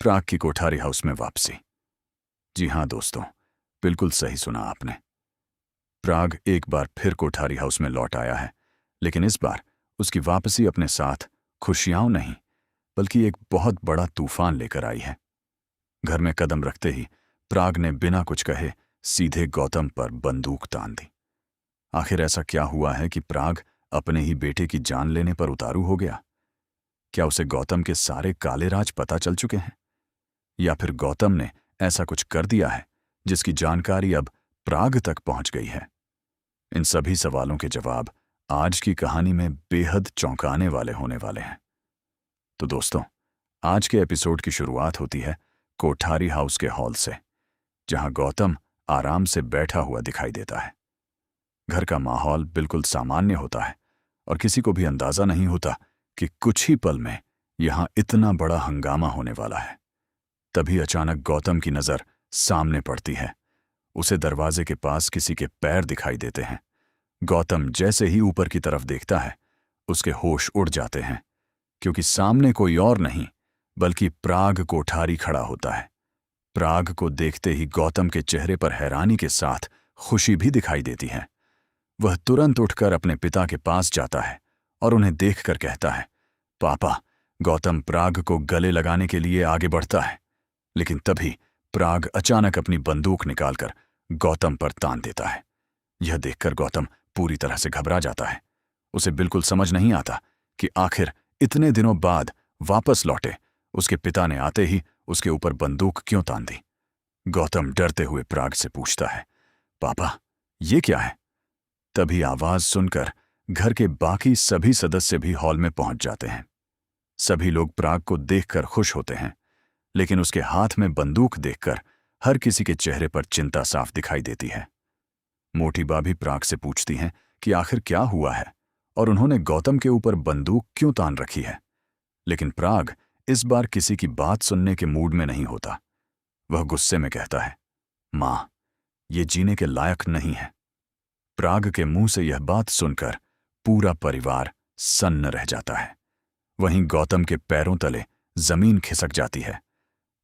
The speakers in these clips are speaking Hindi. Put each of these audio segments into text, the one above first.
प्राग की कोठारी हाउस में वापसी। जी हाँ दोस्तों, बिल्कुल सही सुना आपने। प्राग एक बार फिर कोठारी हाउस में लौट आया है, लेकिन इस बार उसकी वापसी अपने साथ खुशियां नहीं बल्कि एक बहुत बड़ा तूफान लेकर आई है। घर में कदम रखते ही प्राग ने बिना कुछ कहे सीधे गौतम पर बंदूक तान दी। आखिर ऐसा क्या हुआ है कि प्राग अपने ही बेटे की जान लेने पर उतारू हो गया? क्या उसे गौतम के सारे काले राज पता चल चुके हैं, या फिर गौतम ने ऐसा कुछ कर दिया है जिसकी जानकारी अब प्राग तक पहुंच गई है? इन सभी सवालों के जवाब आज की कहानी में बेहद चौंकाने वाले होने वाले हैं। तो दोस्तों, आज के एपिसोड की शुरुआत होती है कोठारी हाउस के हॉल से, जहां गौतम आराम से बैठा हुआ दिखाई देता है। घर का माहौल बिल्कुल सामान्य होता है और किसी को भी अंदाजा नहीं होता कि कुछ ही पल में यहां इतना बड़ा हंगामा होने वाला है। तभी अचानक गौतम की नजर सामने पड़ती है। उसे दरवाजे के पास किसी के पैर दिखाई देते हैं। गौतम जैसे ही ऊपर की तरफ देखता है, उसके होश उड़ जाते हैं, क्योंकि सामने कोई और नहीं बल्कि प्राग कोठारी खड़ा होता है। प्राग को देखते ही गौतम के चेहरे पर हैरानी के साथ खुशी भी दिखाई देती है। वह तुरंत उठकर अपने पिता के पास जाता है और उन्हें देखकर कहता है, पापा। गौतम प्राग को गले लगाने के लिए आगे बढ़ता है, लेकिन तभी प्राग अचानक अपनी बंदूक निकालकर गौतम पर तान देता है। यह देखकर गौतम पूरी तरह से घबरा जाता है। उसे बिल्कुल समझ नहीं आता कि आखिर इतने दिनों बाद वापस लौटे उसके पिता ने आते ही उसके ऊपर बंदूक क्यों तान दी। गौतम डरते हुए प्राग से पूछता है, पापा, ये क्या है? तभी आवाज सुनकर घर के बाकी सभी सदस्य भी हॉल में पहुंच जाते हैं। सभी लोग प्राग को देखकर खुश होते हैं, लेकिन उसके हाथ में बंदूक देखकर हर किसी के चेहरे पर चिंता साफ दिखाई देती है। मोटी भाभी प्राग से पूछती हैं कि आखिर क्या हुआ है और उन्होंने गौतम के ऊपर बंदूक क्यों तान रखी है। लेकिन प्राग इस बार किसी की बात सुनने के मूड में नहीं होता। वह गुस्से में कहता है, मां, ये जीने के लायक नहीं है। प्राग के मुंह से यह बात सुनकर पूरा परिवार सन्न रह जाता है। वहीं गौतम के पैरों तले जमीन खिसक जाती है।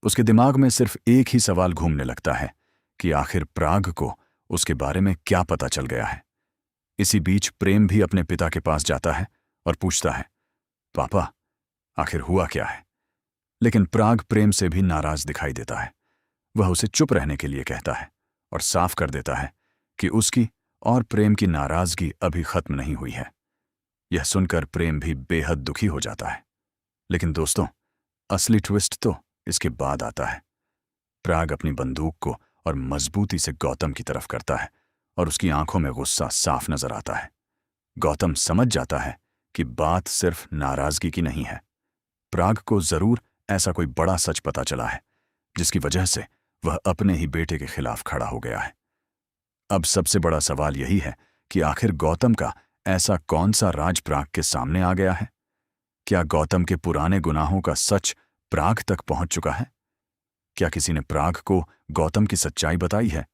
उसके दिमाग में सिर्फ एक ही सवाल घूमने लगता है कि आखिर प्राग को उसके बारे में क्या पता चल गया है। इसी बीच प्रेम भी अपने पिता के पास जाता है और पूछता है, पापा, आखिर हुआ क्या है? लेकिन प्राग प्रेम से भी नाराज दिखाई देता है। वह उसे चुप रहने के लिए कहता है और साफ कर देता है कि उसकी और प्रेम की नाराजगी अभी खत्म नहीं हुई है। यह सुनकर प्रेम भी बेहद दुखी हो जाता है। लेकिन दोस्तों, असली ट्विस्ट तो इसके बाद आता है। प्राग अपनी बंदूक को और मजबूती से गौतम की तरफ करता है और उसकी आंखों में गुस्सा साफ नजर आता है। गौतम समझ जाता है कि बात सिर्फ नाराजगी की नहीं है। प्राग को जरूर ऐसा कोई बड़ा सच पता चला है जिसकी वजह से वह अपने ही बेटे के खिलाफ खड़ा हो गया है। अब सबसे बड़ा सवाल यही है कि आखिर गौतम का ऐसा कौन सा राज प्राग के सामने आ गया है? क्या गौतम के पुराने गुनाहों का सच प्राग तक पहुंच चुका है? क्या किसी ने प्राग को गौतम की सच्चाई बताई है,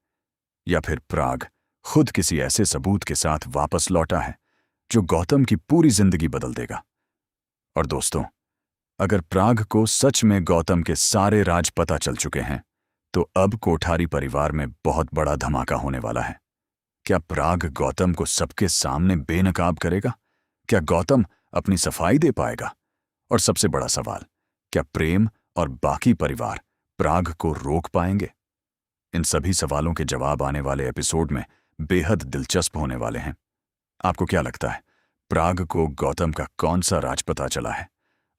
या फिर प्राग खुद किसी ऐसे सबूत के साथ वापस लौटा है जो गौतम की पूरी जिंदगी बदल देगा? और दोस्तों, अगर प्राग को सच में गौतम के सारे राज पता चल चुके हैं, तो अब कोठारी परिवार में बहुत बड़ा धमाका होने वाला है। क्या प्राग गौतम को सबके सामने बेनकाब करेगा? क्या गौतम अपनी सफाई दे पाएगा? और सबसे बड़ा सवाल, क्या प्रेम और बाकी परिवार प्राग को रोक पाएंगे? इन सभी सवालों के जवाब आने वाले एपिसोड में बेहद दिलचस्प होने वाले हैं। आपको क्या लगता है, प्राग को गौतम का कौन सा राज पता चला है?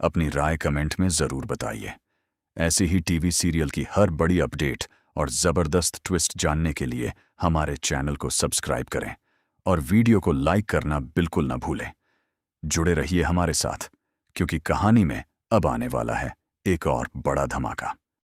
अपनी राय कमेंट में जरूर बताइए। ऐसी ही टीवी सीरियल की हर बड़ी अपडेट और जबरदस्त ट्विस्ट जानने के लिए हमारे चैनल को सब्सक्राइब करें और वीडियो को लाइक करना बिल्कुल न भूलें। जुड़े रहिए हमारे साथ, क्योंकि कहानी में अब आने वाला है एक और बड़ा धमाका।